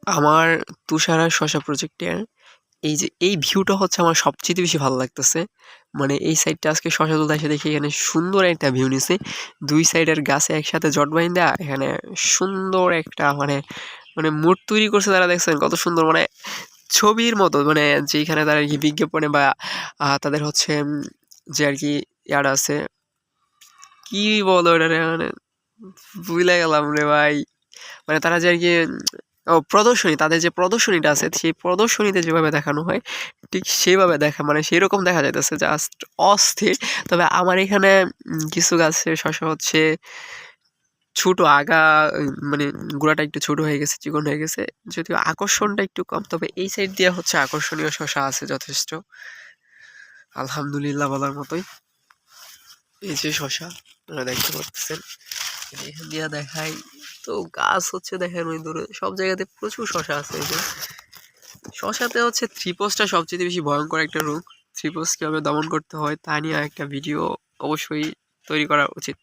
আমার তুষারা শশা প্রজেক্টের এই যে এই ভিউটা হচ্ছে আমার সবচেয়ে বেশি ভালো লাগতেছে। মানে এই সাইডটা আজকে শশা তুলতে এসে দেখি এখানে সুন্দর একটা ভিউ নিছে। ২ সাইডের গাছে একসাথে জট বাইন্ধা এখানে সুন্দর একটা মানে মুড তৈরি করছে তারা, দেখছেন কত সুন্দর, মানে ছবির মতো, মানে যেখানে তারা আরকি বিজ্ঞাপনে বা তাদের হচ্ছে যে আরকি ইয়াটা আছে, কি বলে ওটারে, মানে ভুইলা গেলাম রে ভাই। মানে তারা যে আরকি প্রদর্শনী, তাদের যে প্রদর্শনীটা আছে সেই প্রদর্শনীতে যেভাবে দেখানো হয় ঠিক সেভাবে দেখা, মানে সেইরকম দেখা যাইতেছে, জাস্ট অস্থির। তবে আমার এখানে কিছু গাছের শশা হচ্ছে ছোট আগা, মানে গোড়াটা একটু ছোট হয়ে গেছে, চিকন হয়ে গেছে, যদিও আকর্ষণটা একটু কম। তবে এই সাইড দিয়ে হচ্ছে আকর্ষণীয় শশা আছে যথেষ্ট, আলহামদুলিল্লাহ বলার মতোই। এই যে শশা আপনারা দেখতে পাচ্ছেন, এখান দিয়ে দেখাই তো গাছ হচ্ছে, দেখেন ওই দূরে সব জায়গাতে প্রচুর শশা আছে। এই যে শশাতে হচ্ছে থ্রিপসটা সবচেয়ে বেশি ভয়ঙ্কর একটা রোগ। থ্রিপস কিভাবে দমন করতে হয় তা নিয়ে একটা ভিডিও অবশ্যই তৈরি করা উচিত।